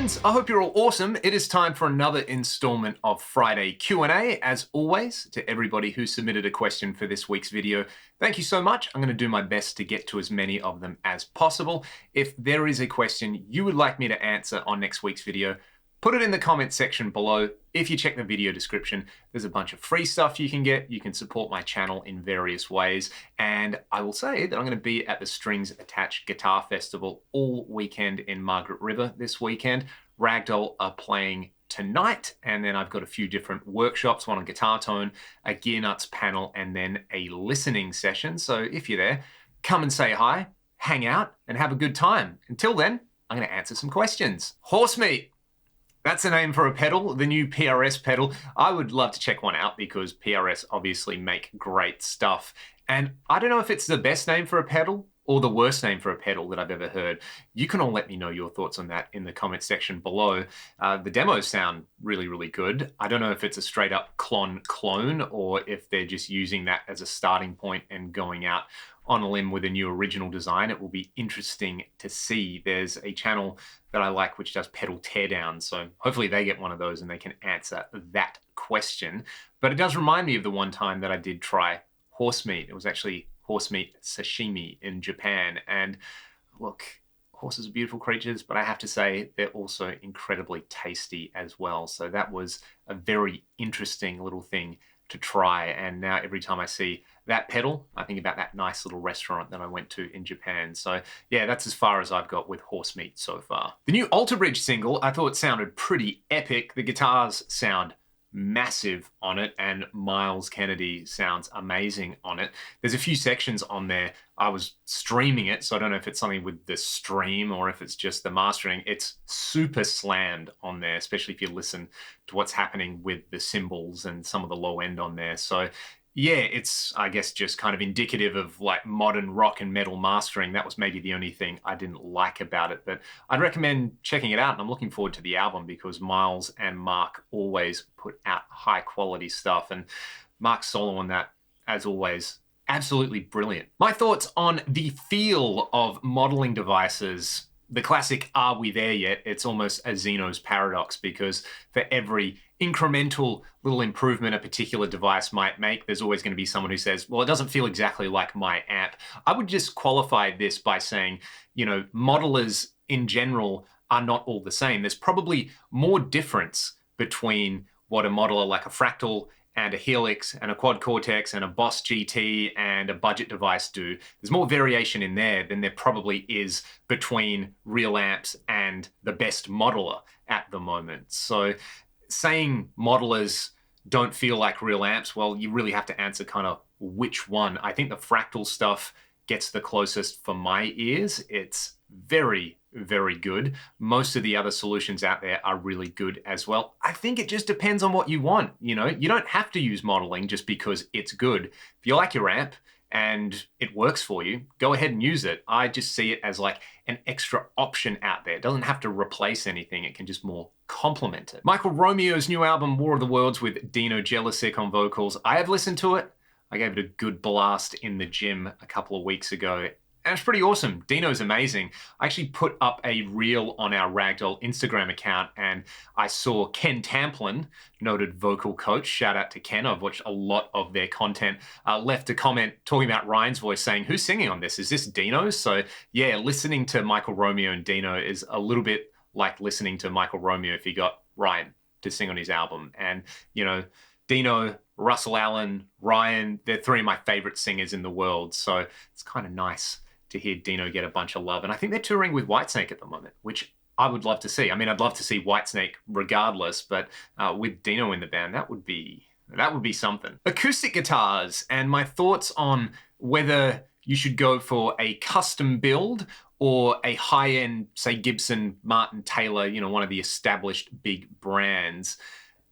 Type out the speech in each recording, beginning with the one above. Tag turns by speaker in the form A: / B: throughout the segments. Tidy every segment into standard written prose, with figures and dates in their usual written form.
A: friends, I hope you're all awesome. It is time for another installment of Friday Q&A. As always, to everybody who submitted a question for this week's video, thank you so much. I'm going to do my best to get to as many of them as possible. If there is a question you would like me to answer on next week's video, put it in the comment section below. If you check the video description, there's a bunch of free stuff you can get. You can support my channel in various ways. And I will say that I'm going to be at the Strings Attached Guitar Festival all weekend in Margaret River this weekend. Ragdoll are playing tonight, and then I've got a few different workshops, one on guitar tone, a gear nuts panel, and then a listening session. So if you're there, come and say hi, hang out, and have a good time. Until then, I'm going to answer some questions. Horsemeat. That's the name for a pedal, the new PRS pedal. I would love to check one out because PRS obviously make great stuff. And I don't know if it's the best name for a pedal or the worst name for a pedal that I've ever heard. You can all let me know your thoughts on that in the comment section below. The demos sound really, really good. I don't know if it's a straight up clone or if they're just using that as a starting point and going out on a limb with a new original design. It will be interesting to see. There's a channel that I like which does pedal teardowns, so hopefully they get one of those and they can answer that question. But it does remind me of the one time that I did try Horsemeat. It was actually Horsemeat sashimi in Japan, and look, horses are beautiful creatures, but I have to say they're also incredibly tasty as well. So that was a very interesting little thing to try, and now every time I see that pedal, I think about that nice little restaurant that I went to in Japan. So yeah, that's as far as I've got with Horsemeat so far. The new Alter Bridge single, I thought sounded pretty epic. The guitars sound massive on it, and Miles Kennedy sounds amazing on it. There's a few sections on there. I was streaming it, so I don't know if it's something with the stream or if it's just the mastering. It's super slammed on there, especially if you listen to what's happening with the cymbals and some of the low end on there. So yeah, it's, I guess, just kind of indicative of like modern rock and metal mastering. That was maybe the only thing I didn't like about it, but I'd recommend checking it out, and I'm looking forward to the album because Miles and Mark always put out high quality stuff, and Mark's solo on that, as always, absolutely brilliant. My thoughts on the feel of modeling devices. The classic "Are we there yet?" It's almost a Zeno's paradox, because for every incremental little improvement a particular device might make, there's always going to be someone who says, well, it doesn't feel exactly like my amp. I would just qualify this by saying, you know, modelers in general are not all the same. There's probably more difference between what a modeler like a Fractal and a Helix and a Quad Cortex and a Boss GT and a budget device do. There's more variation in there than there probably is between real amps and the best modeler at the moment. So saying modelers don't feel like real amps, well, you really have to answer kind of which one. I think the Fractal stuff gets the closest for my ears. It's very, very good. Most of the other solutions out there are really good as well. I think it just depends on what you want. You know, you don't have to use modeling just because it's good. If you like your amp and it works for you, go ahead and use it. I just see it as like an extra option out there. It doesn't have to replace anything. It can just more complement it. Michael Romeo's new album, War of the Worlds, with Dino Jelisic on vocals. I have listened to it. I gave it a good blast in the gym a couple of weeks ago, and it's pretty awesome. Dino's amazing. I actually put up a reel on our Ragdoll Instagram account, and I saw Ken Tamplin, noted vocal coach, shout out to Ken, I've watched a lot of their content, left a comment talking about Ryan's voice, saying, who's singing on this? Is this Dino? So yeah, listening to Michael Romeo and Dino is a little bit like listening to Michael Romeo if he got Ryan to sing on his album. And, you know, Dino, Russell Allen, Ryan, they're three of my favorite singers in the world. So it's kind of nice to hear Dino get a bunch of love. And I think they're touring with Whitesnake at the moment, which I would love to see. I mean, I'd love to see Whitesnake regardless, but with Dino in the band, that would be something. Acoustic guitars, and my thoughts on whether you should go for a custom build or a high-end, say Gibson, Martin, Taylor, you know, one of the established big brands.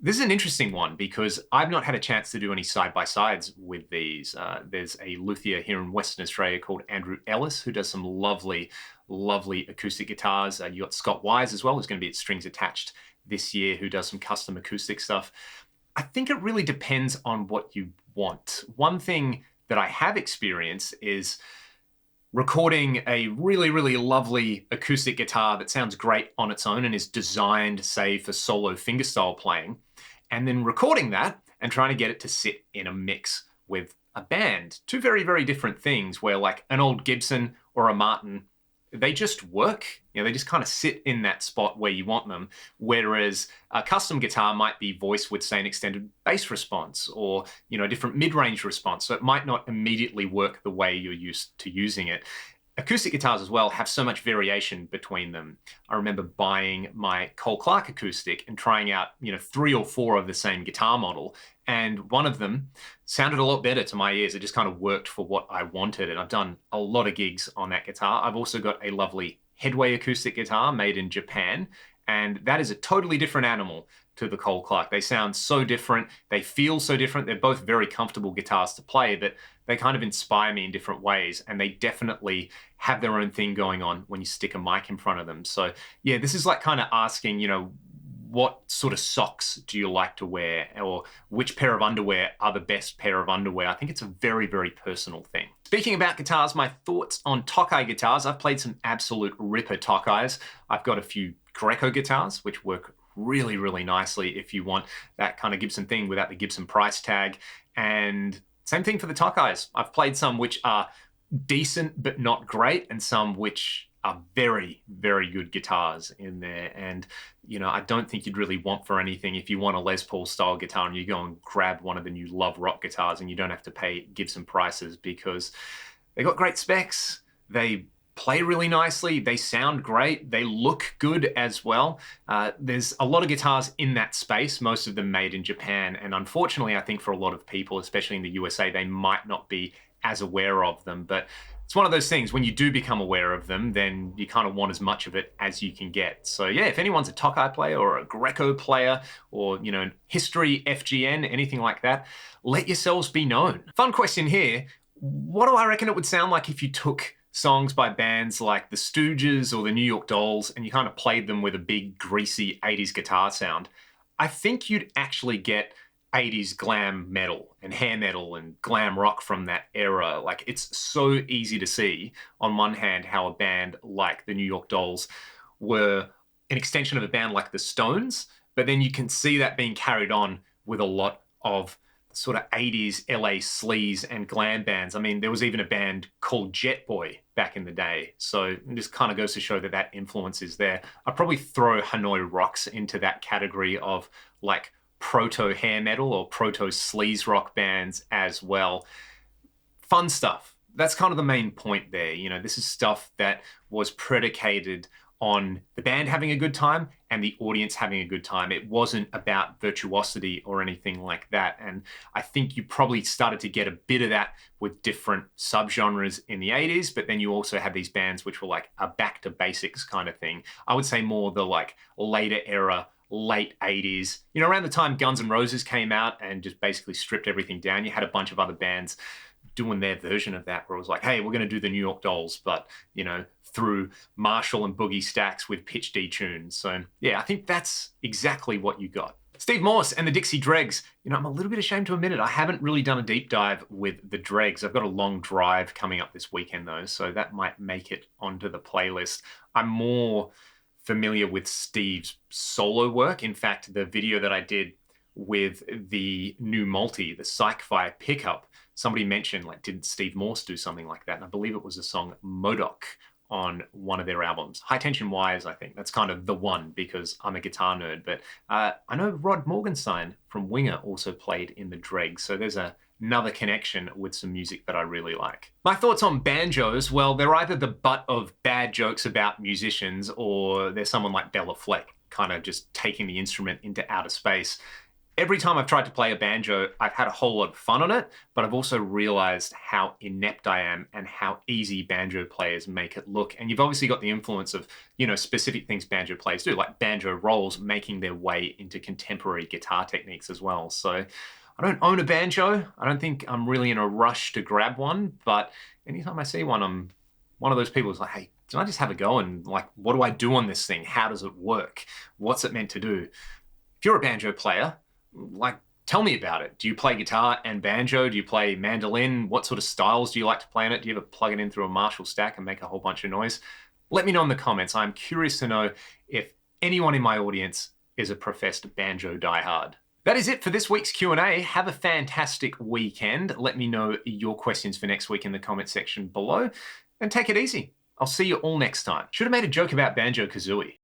A: This is an interesting one because I've not had a chance to do any side-by-sides with these. There's a luthier here in Western Australia called Andrew Ellis who does some lovely, lovely acoustic guitars. You got Scott Wise as well, who's going to be at Strings Attached this year, who does some custom acoustic stuff. I think it really depends on what you want. One thing that I have experienced is recording a really, really lovely acoustic guitar that sounds great on its own and is designed, say, for solo fingerstyle playing, and then recording that and trying to get it to sit in a mix with a band. Two very, very different things where like an old Gibson or a Martin, they just work. They just kind of sit in that spot where you want them. Whereas a custom guitar might be voiced with, say, an extended bass response or, a different mid-range response. So it might not immediately work the way you're used to using it. Acoustic guitars as well have so much variation between them. I remember buying my Cole Clark acoustic and trying out, 3 or 4 of the same guitar model. And one of them sounded a lot better to my ears. It just kind of worked for what I wanted. And I've done a lot of gigs on that guitar. I've also got a lovely Headway acoustic guitar made in Japan. And that is a totally different animal to the Cole Clark. They sound so different. They feel so different. They're both very comfortable guitars to play, but they kind of inspire me in different ways. And they definitely have their own thing going on when you stick a mic in front of them. So yeah, this is like kind of asking, what sort of socks do you like to wear, or which pair of underwear are the best pair of underwear? I think it's a very, very personal thing. Speaking about guitars, my thoughts on Tokai guitars. I've played some absolute ripper Tokais. I've got a few Greco guitars, which work really, really nicely if you want that kind of Gibson thing without the Gibson price tag. And same thing for the Tokais. I've played some which are decent but not great, and some which are very, very good guitars in there. And, I don't think you'd really want for anything if you want a Les Paul style guitar and you go and grab one of the new Love Rock guitars and you don't have to pay Gibson prices, because they got great specs. They play really nicely. They sound great. They look good as well. There's a lot of guitars in that space, most of them made in Japan. And unfortunately, I think for a lot of people, especially in the USA, they might not be as aware of them. But it's one of those things, when you do become aware of them, then you kind of want as much of it as you can get. So yeah, if anyone's a Tokai player or a Greco player or, history, FGN, anything like that, let yourselves be known. Fun question here. What do I reckon it would sound like if you took songs by bands like the Stooges or the New York Dolls and you kind of played them with a big, greasy 80s guitar sound? I think you'd actually get 80s glam metal and hair metal and glam rock from that era. Like, it's so easy to see on one hand how a band like the New York Dolls were an extension of a band like the Stones, but then you can see that being carried on with a lot of sort of 80s LA sleaze and glam bands. I mean, there was even a band called Jet Boy back in the day. So it just kind of goes to show that that influence is there. I'd probably throw Hanoi Rocks into that category of like proto hair metal or proto sleaze rock bands as well. Fun stuff. That's kind of the main point there. This is stuff that was predicated on the band having a good time and the audience having a good time. It wasn't about virtuosity or anything like that. And I think you probably started to get a bit of that with different subgenres in the 80s, but then you also had these bands which were like a back to basics kind of thing. I would say more the like later era, late 80s, around the time Guns N' Roses came out and just basically stripped everything down. You had a bunch of other bands doing their version of that, where it was like, hey, we're going to do the New York Dolls, but, through Marshall and Boogie Stacks with pitch detunes. So yeah, I think that's exactly what you got. Steve Morse and the Dixie Dregs. I'm a little bit ashamed to admit it. I haven't really done a deep dive with the Dregs. I've got a long drive coming up this weekend though, so that might make it onto the playlist. I'm more familiar with Steve's solo work. In fact, the video that I did with the new multi, the Psych-Fi pickup, somebody mentioned, like, did Steve Morse do something like that? And I believe it was the song Modoc on one of their albums. High Tension Wires, I think. That's kind of the one because I'm a guitar nerd. But I know Rod Morgenstein from Winger also played in the Dregs. So there's another connection with some music that I really like. My thoughts on banjos, well, they're either the butt of bad jokes about musicians or they're someone like Bella Fleck, kind of just taking the instrument into outer space. Every time I've tried to play a banjo, I've had a whole lot of fun on it, but I've also realized how inept I am and how easy banjo players make it look. And you've obviously got the influence of, specific things banjo players do, like banjo rolls making their way into contemporary guitar techniques as well. So I don't own a banjo. I don't think I'm really in a rush to grab one, but anytime I see one, I'm one of those people who's like, hey, can I just have a go? And like, what do I do on this thing? How does it work? What's it meant to do? If you're a banjo player, like, Tell me about it. Do you play guitar and banjo? Do you play mandolin? What sort of styles do you like to play on it? Do you ever plug it in through a Marshall stack and make a whole bunch of noise? Let me know in the comments. I'm curious to know if anyone in my audience is a professed banjo diehard. That is it for this week's Q&A. Have a fantastic weekend. Let me know your questions for next week in the comment section below, and take it easy. I'll see you all next time. Should have made a joke about Banjo-Kazooie.